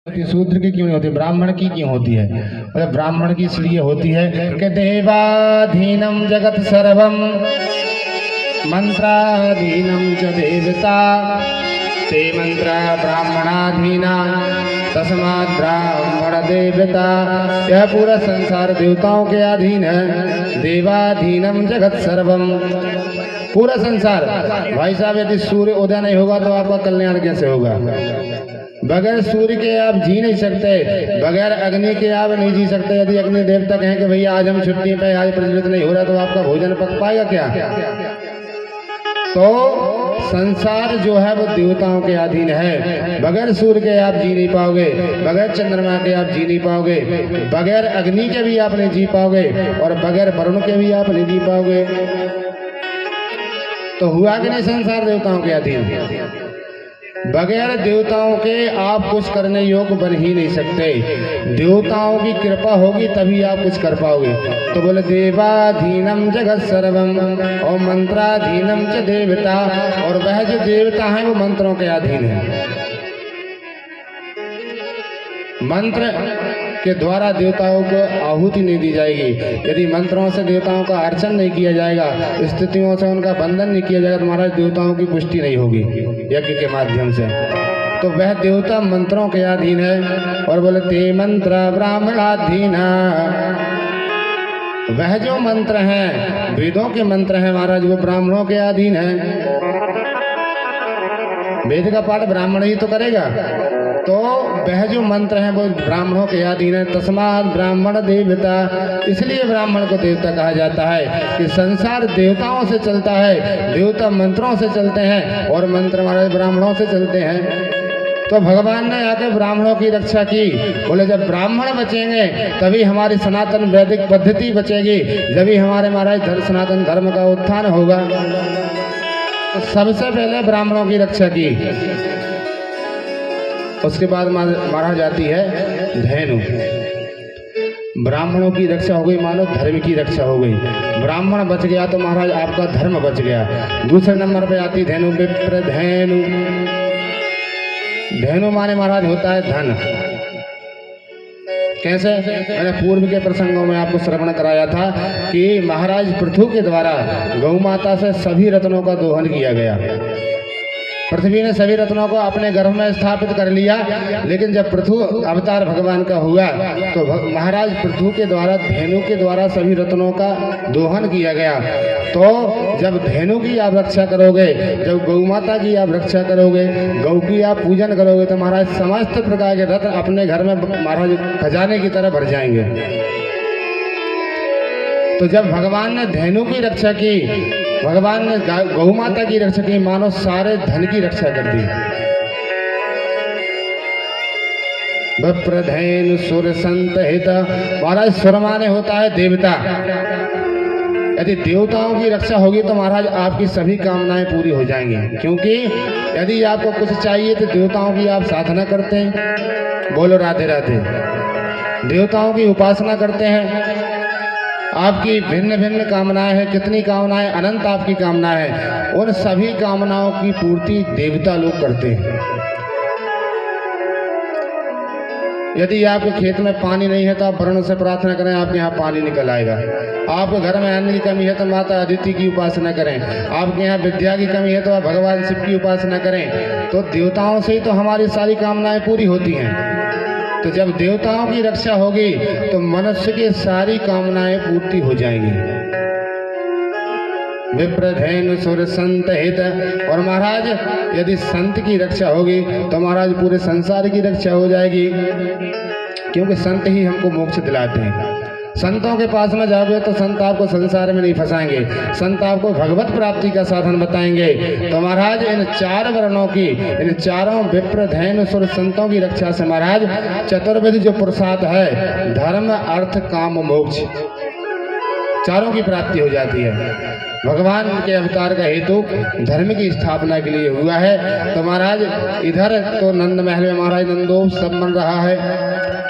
शूद्र की क्यों नहीं होती, ब्राह्मण की क्यों होती है? मतलब ब्राह्मण की इसलिए होती है कि देवाधीनम जगत सर्वम मंत्राधीनम च देवता ते मंत्र ब्राह्मणाधीना तस्मात् ब्राह्मण देवता। यह पूरा संसार देवताओं के अधीन है। देवाधीनम जगत सर्वम, पूरा संसार। भाई साहब, यदि सूर्य उदय नहीं होगा तो आपका कल्याण कैसे होगा? बगैर सूर्य के आप जी नहीं सकते, बगैर अग्नि के आप नहीं जी सकते। यदि अग्नि देवता कहें कि भैया आज हम छुट्टी पे, आज प्रज्वलित नहीं हो रहा, तो आपका भोजन पक पाएगा क्या? तो संसार जो है वो देवताओं के अधीन है। बगैर सूर्य के आप जी नहीं पाओगे, बगैर चंद्रमा के आप जी नहीं पाओगे, बगैर अग्नि के भी आप नहीं जी पाओगे, और बगैर वरुण के भी आप नहीं जी पाओगे। तो हुआ कि नहीं संसार देवताओं के अधीन? बगैर देवताओं के आप कुछ करने योग्य बन ही नहीं सकते। देवताओं की कृपा होगी तभी आप कुछ कर पाओगे। तो बोले देवाधीनम जगत सर्वम और मंत्राधीनम च देवता, और वह जो देवता है वो मंत्रों के अधीन है। मंत्र के द्वारा देवताओं को आहुति नहीं दी जाएगी। यदि मंत्रों से देवताओं का अर्चन नहीं किया जाएगा, स्थितियों से उनका बंधन नहीं किया जाएगा, तो महाराज देवताओं की पुष्टि नहीं होगी यज्ञ के माध्यम से। तो वह देवता मंत्रों के अधीन है। और बोले ते मंत्र ब्राह्मणाधीना, वह जो मंत्र हैं, वेदों के मंत्र हैं महाराज, वो ब्राह्मणों के अधीन है। वेद का पाठ ब्राह्मण ही तो करेगा। तो वह जो मंत्र है वो ब्राह्मणों के अधीन है। तस्मात् ब्राह्मण देवता, इसलिए ब्राह्मण को देवता कहा जाता है कि संसार देवताओं से चलता है, देवता मंत्रों से चलते हैं और मंत्र हमारे ब्राह्मणों से चलते हैं। तो भगवान ने आके ब्राह्मणों की रक्षा की। बोले जब ब्राह्मण बचेंगे तभी हमारी सनातन वैदिक पद्धति बचेगी, जभी हमारे महाराज सनातन धर्म का उत्थान होगा। तो सबसे पहले ब्राह्मणों की रक्षा की, उसके बाद महाराज आती है धेनु। ब्राह्मणों की रक्षा हो गई, मानो धर्म की रक्षा हो गई। ब्राह्मण बच गया तो महाराज आपका धर्म बच गया। दूसरे नंबर पे आती धेनु, विप्र धेनु। धेनु माने महाराज होता है धन। कैसे? मैंने पूर्व के प्रसंगों में आपको श्रवण कराया था कि महाराज पृथु के द्वारा गौ माता से सभी रत्नों का दोहन किया गया। पृथ्वी ने सभी रत्नों को अपने गर्भ में स्थापित कर लिया, लेकिन जब पृथु अवतार भगवान का हुआ तो महाराज पृथु के द्वारा धेनु के द्वारा सभी रत्नों का दोहन किया गया। तो जब धेनु की आप रक्षा करोगे, जब गौ माता की आप रक्षा करोगे, गौ की आप पूजन करोगे, तो महाराज समस्त प्रकार के रत्न अपने घर में महाराज खजाने की तरह भर जाएंगे। तो जब भगवान ने धेनु की रक्षा की, भगवान ने गौ माता की रक्षा की, मानो सारे धन की रक्षा कर दी। विप्रधेनु सुर संत हित, महाराज सुर माने होता है देवता। यदि देवताओं की रक्षा होगी तो महाराज आपकी सभी कामनाएं पूरी हो जाएंगी। क्योंकि यदि आपको कुछ चाहिए तो देवताओं की आप साधना करते हैं, बोलो राधे राधे, देवताओं की उपासना करते हैं। आपकी भिन्न भिन्न कामनाएं हैं, कितनी कामनाएं, अनंत आपकी कामनाएं हैं। उन सभी कामनाओं की पूर्ति देवता लोग करते हैं। यदि आपके खेत में पानी नहीं है तो आप वरुण से प्रार्थना करें, आपके यहाँ पानी निकल आएगा। आपके घर में अन्न की कमी है तो माता अदिति की उपासना करें। आपके यहाँ विद्या की कमी है तो आप भगवान शिव की उपासना करें। तो देवताओं से ही तो हमारी सारी कामनाएं पूरी होती हैं। तो जब देवताओं की रक्षा होगी तो मनुष्य की सारी कामनाएं पूर्ति हो जाएंगी। विप्रधेनु सुर संत हित, और महाराज यदि संत की रक्षा होगी तो महाराज पूरे संसार की रक्षा हो जाएगी। क्योंकि संत ही हमको मोक्ष दिलाते हैं। संतों के पास में जाओगे तो संत आपको संसार में नहीं फंसाएंगे, संत आपको भगवत प्राप्ति का साधन बताएंगे। तो महाराज इन चार वर्णों की, इन चारों विप्र धेनु सुर संतों की रक्षा से महाराज चतुर्विध जो पुरुषार्थ है, धर्म अर्थ काम मोक्ष, चारों की प्राप्ति हो जाती है। भगवान के अवतार का हेतु धर्म की स्थापना के लिए हुआ है। तो महाराज इधर तो नंद महल में महाराज नंदो सब बन रहा है,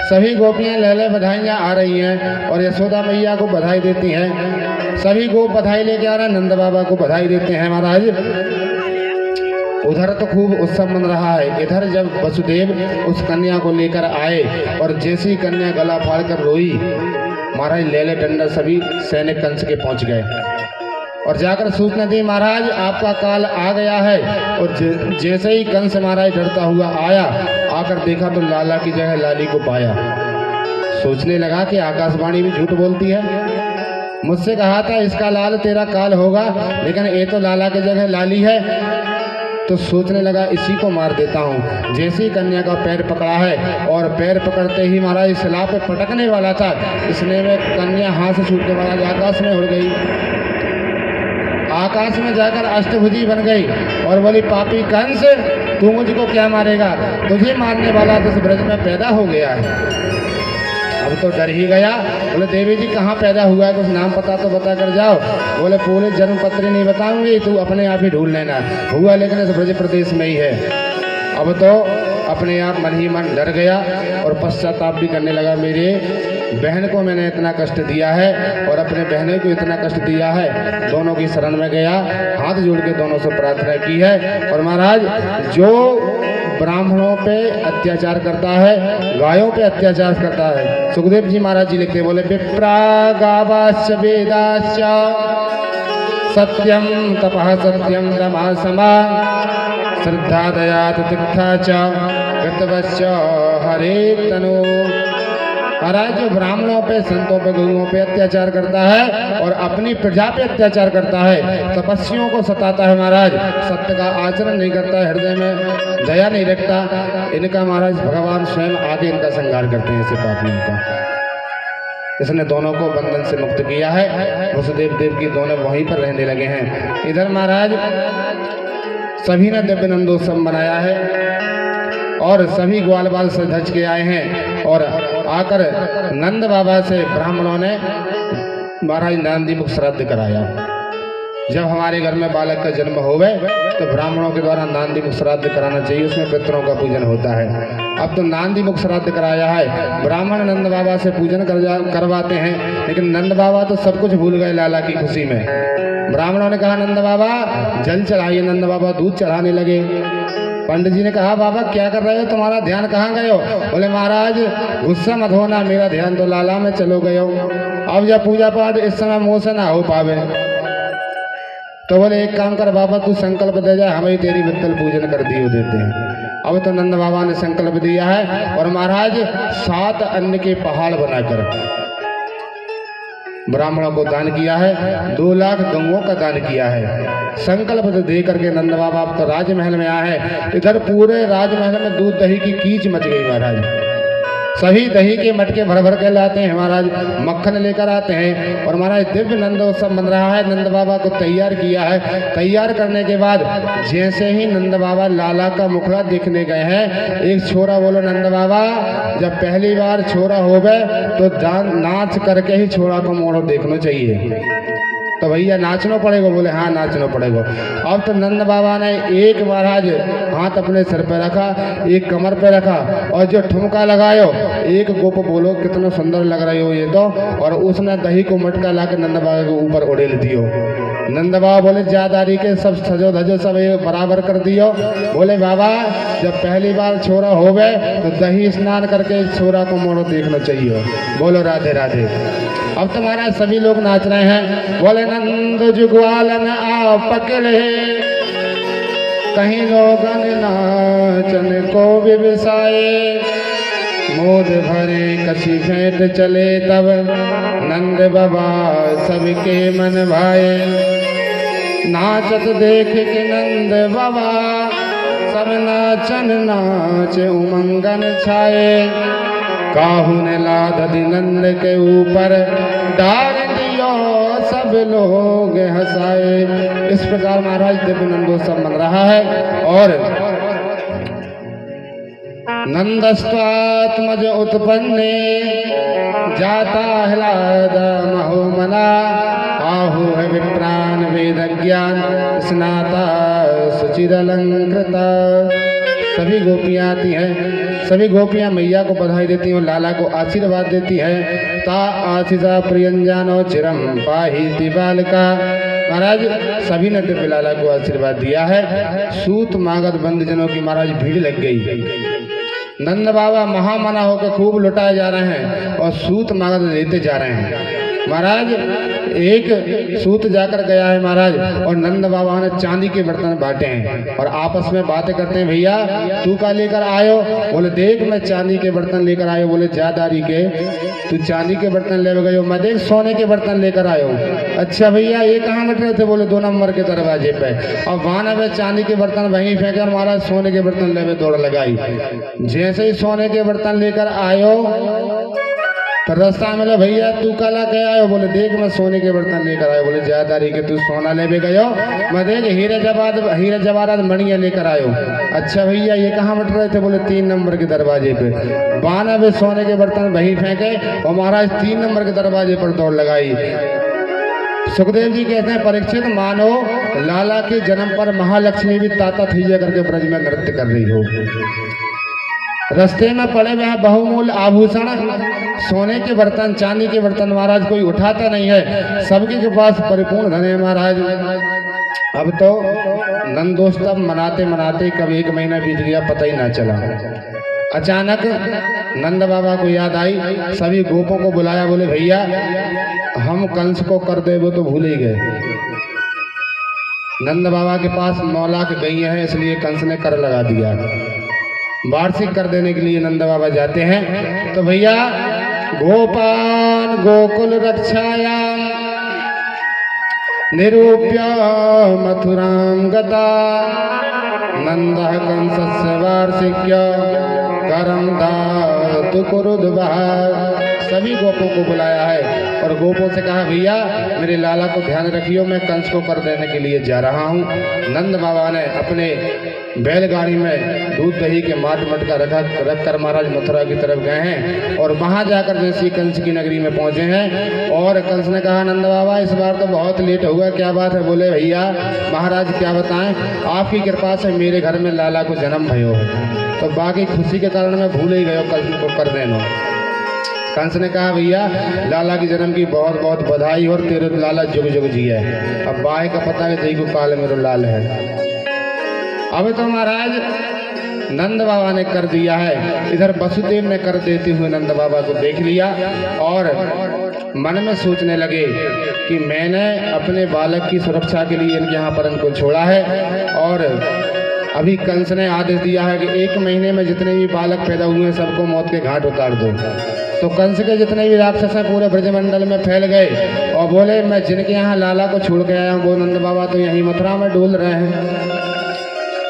सभी गोपियां लहले बधाइयां आ रही हैं और यशोदा मैया को बधाई देती हैं। सभी गोप बधाई लेके आ रहे हैं, नंद बाबा को बधाई देते हैं महाराज। उधर तो खूब उत्सव मन रहा है। इधर जब वसुदेव उस कन्या को लेकर आए और जैसी कन्या गला फाड़ कर रोई, महाराज लेले डंडा सभी सैनिक कंस के पहुंच गए और जाकर सूचना दी, महाराज आपका काल आ गया है। और जैसे ही कंस महाराज डरता हुआ आया, आकर देखा तो लाला की जगह लाली को पाया। सोचने लगा कि आकाशवाणी भी झूठ बोलती है, मुझसे कहा था इसका लाल तेरा काल होगा, लेकिन ये तो लाला की जगह लाली है। तो सोचने लगा इसी को मार देता हूँ। जैसे ही कन्या का पैर पकड़ा है और पैर पकड़ते ही महाराज सलाह पे पटकने वाला था, इसने में कन्या हाथ से छूट के महाराज आकाश में उड़ गई। आकाश में जाकर अष्टभुजी बन गई और बोली, पापी कंस तू मुझको क्या मारेगा, तुझे मारने वाला तो इस ब्रज में पैदा हो गया है। अब तो डर ही गया। बोले देवी जी कहाँ पैदा हुआ है, कुछ नाम पता तो बता कर जाओ। बोले पूरे जन्म पत्री नहीं बताऊंगी, तू अपने आप ही ढूंढ लेना। हुआ लेकिन इस ब्रज प्रदेश में ही है। अब तो अपने आप मन ही मन डर गया और पश्चाताप भी करने लगा, मेरे बहन को मैंने इतना कष्ट दिया है और अपने बहनों को इतना कष्ट दिया है। दोनों की शरण में गया, हाथ जोड़ के दोनों से प्रार्थना की है। और महाराज जो ब्राह्मणों पे अत्याचार करता है, गायों पे अत्याचार करता है, सुखदेव जी महाराज जी लिखते बोले, विप्रा गावाश्च वेदाश्च सत्यम तपः सत्यम दमा समा श्रद्धा दया तितिक्षा च कृतवश्च हरे तनु। महाराज जो ब्राह्मणों पे, संतों पे, गुरुओं पे अत्याचार करता है और अपनी प्रजा पे अत्याचार करता है, तपस्वियों को सताता है, महाराज सत्य का आचरण नहीं करता है, हृदय में दया नहीं रखता, इनका महाराज भगवान स्वयं आके इनका संहार करते हैं, ऐसे पापियों का। इसने दोनों को बंधन से मुक्त किया है। वसुदेव देव की दोनों वहीं पर रहने लगे हैं। इधर महाराज सभी ने दिव्य नंदोत्सव मनाया है और सभी ग्वाल बाल सज के आए हैं और आकर नंद बाबा से ब्राह्मणों ने महाराज नांदी मुख श्राद्ध कराया। जब हमारे घर में बालक का जन्म होवे तो ब्राह्मणों के द्वारा नांदी मुख श्राद्ध कराना चाहिए, उसमें पितरों का पूजन होता है। अब तो नांदी मुख श्राद्ध कराया है, ब्राह्मण नंद बाबा से पूजन करवाते हैं, लेकिन नंद बाबा तो सब कुछ भूल गए लाला की खुशी में। ब्राह्मणों ने कहा नंद बाबा जल चढ़ाइए, नंद बाबा दूध चढ़ाने लगे। पंडित जी ने कहा बाबा क्या कर रहे हो, तुम्हारा ध्यान कहाँ गए हो? बोले महाराज गुस्सा मत होना, मेरा ध्यान तो लाला में चलो गए हो। अब जब पूजा पाठ इस समय मुँह से ना हो पावे तो बोले एक काम कर बाबा, तू संकल्प दे जा, हमें तेरी वित्तल पूजन कर दियो देते हैं। अब तो नंद बाबा ने संकल्प दिया है और महाराज 7 अन्न के पहाड़ बनाकर ब्राह्मणों को दान किया है, 2 लाख गौओं का दान किया है। संकल्प दे करके नंद बाबा अब तो राजमहल में आए हैं। इधर पूरे राजमहल में दूध दही की कीच मच गई महाराज। सभी दही के मटके भर भर के लाते हैं महाराज, मक्खन लेकर आते हैं और महाराज दिव्य नंदोत्सव बन रहा है। नंद बाबा को तैयार किया है। तैयार करने के बाद जैसे ही नंद बाबा लाला का मुखड़ा देखने गए हैं, एक छोरा बोलो नंद बाबा जब पहली बार छोरा हो गए तो नाच करके ही छोरा को मोड़ो देखना चाहिए। तो भैया नाचना पड़ेगा? बोले हाँ नाचना पड़ेगा। अब तो नंद बाबा ने एक महाराज हाथ अपने सिर पे रखा, एक कमर पे रखा और जो ठुमका लगायो, एक गोप बोलो कितना सुंदर लग रहे हो ये तो, और उसने दही को मटका ला के नंद बाबा के ऊपर उड़ेल दियो। नंद बाबा बोले जादारी के सब सजो धजो सब बराबर कर दियो। बोले बाबा जब पहली बार छोरा हो गए तो दही स्नान करके छोरा को मोड़ो देखना चाहिए। बोलो राधे राधे। अब तो महाराज सभी लोग नाच रहे हैं। बोले नंद जुगवालन आ पकड़े, कहीं लोगन नाचन को विवसाए, मोद भरे कसी भेंट चले तब, नंद बाबा सबके मन भाए। नाचत देख के नंद बाबा सब नाचन नाच उमंगन छाए, काहू ने लाद नंद के ऊपर डाल दियो सब लोग हंसाए। इस प्रकार महाराज दिव्य नंदोत्सव मन रहा है और नंदस्त्वात्मज उत्पन्ने जाता ह्लाद महोमना, आहु है विप्रान वेद ज्ञान स्नाता सुचिरलंकृता। सभी गोपियाँ आती हैं, सभी गोपियाँ मैया को बधाई देती हैं, लाला को आशीर्वाद देती हैं। ता आशीषा प्रियंजानो चिरम पाहीति बालिका। महाराज सभी ने दिव्य लाला को आशीर्वाद दिया है। सूत मागध बंद जनों की महाराज भीड़ लग गई। नंद बाबा महामना होकर खूब लुटाए जा रहे हैं और सूत मागध लेते जा रहे हैं। महाराज एक सूत जाकर गया है महाराज और नंद बाबा ने चांदी के बर्तन बांटे हैं और आपस में बातें करते हैं, भैया तू क्या लेकर आयो? बोले देख मैं चांदी के बर्तन लेकर आयो। बोले ज्यादारी के तू चांदी के बर्तन ले गयो, मैं देख सोने के बर्तन लेकर आयो। अच्छा भैया ये कहाँ बैठ रहे थे? बोले 2 नंबर के दरवाजे पे। और वहां वे चांदी के बर्तन वहीं फेंके और महाराज सोने के बर्तन ले दौड़ लगाई। जैसे ही सोने के बर्तन लेकर आयो तो रास्ता मिला, भैया तू कला के आयो? बोले देख मैं सोने के बर्तन लेकर आयो। बोले ज्यादारी के तू सोना ले गयो, मैं देख हीरे जवाहरात मणिया लेकर आयो। अच्छा भैया ये कहाँ बैठ रहे थे? बोले 3 नंबर के दरवाजे पे। 92 सोने के बर्तन वहीं फेंके और महाराज 3 नंबर के दरवाजे पर दौड़ लगाई। सुखदेव जी कहते हैं, परीक्षित मानो लाला के जन्म पर महालक्ष्मी भी ताता थैया करके ब्रज में नृत्य कर रही हो। रास्ते में पड़े हुए बहुमूल्य आभूषण, सोने के बर्तन, चांदी के बर्तन महाराज कोई उठाता नहीं है, सबके के पास परिपूर्ण धन है महाराज। अब तो नंदोत्सव मनाते मनाते कब 1 महीना बीत गया पता ही ना चला। अचानक नंद बाबा को याद आई, सभी गोपों को बुलाया। बोले भैया हम कंस को कर दे वो तो भूल ही गए। नंद बाबा के पास 9 लाख गैया है इसलिए कंस ने कर लगा दिया। वार्षिक कर देने के लिए नंद बाबा जाते हैं। तो भैया गोपान गोकुल रक्षाया निरूप्य मथुरां गता नंदः कंसस्य वार्षिक्य करम दातु कुरुद्वः। सभी गोपों को बुलाया है और गोपों से कहा, भैया मेरे लाला को ध्यान रखियो, मैं कंस को कर देने के लिए जा रहा हूँ। नंद बाबा ने अपने बैलगाड़ी में दूध दही के माट मटका रख कर महाराज मथुरा की तरफ गए हैं और वहां जाकर जैसे कंस की नगरी में पहुंचे हैं। और कंस ने कहा, नंद बाबा इस बार तो बहुत लेट हुआ, क्या बात है? बोले भैया महाराज क्या बताएं, आपकी कृपा से मेरे घर में लाला को जन्म भयो है, तो बाकी खुशी के कारण मैं भूल ही गयो कंस को कर देना। कंस ने कहा, भैया लाला के जन्म की बहुत बहुत बधाई और तेरे लाला जुग जुग जी है। अब बाय का पता है तेरी को काल मेरो लाल है। अब तो महाराज नंद बाबा ने कर दिया है। इधर वसुदेव ने कर देते हुए नंद बाबा को देख लिया और मन में सोचने लगे कि मैंने अपने बालक की सुरक्षा के लिए इनके यहाँ पर इनको छोड़ा है और अभी कंस ने आदेश दिया है कि 1 महीने में जितने भी बालक पैदा हुए हैं सबको मौत के घाट उतार दो। तो कंस के जितने भी राक्षस हैं पूरे ब्रजमंडल में फैल गए और बोले मैं जिनके यहाँ लाला को छोड़ के आया हूँ वो नंद बाबा तो यहीं मथुरा में डोल रहे हैं।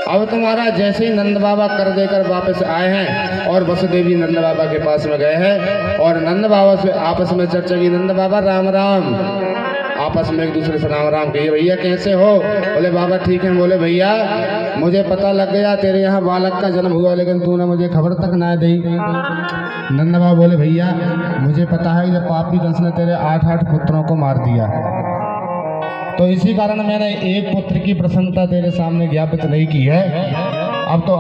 अब तुम्हारा जैसे ही नंद बाबा कर देकर वापस आए हैं और वसुदेवी नंद बाबा के पास में गए हैं और नंद बाबा से आपस में चर्चा की, नंद बाबा राम राम, आपस में एक दूसरे से राम राम कहिए। भैया कैसे हो? बोले बाबा ठीक है। बोले भैया मुझे पता लग गया तेरे यहाँ बालक का जन्म हुआ लेकिन तूने मुझे खबर तक ना दी। नंद बाबा बोले भैया मुझे पता है जब पापी कंस ने तेरे 8 पुत्रों को मार दिया तो इसी कारण मैंने एक पुत्र की प्रसन्नता तेरे सामने ज्ञापित नहीं की है। अब तो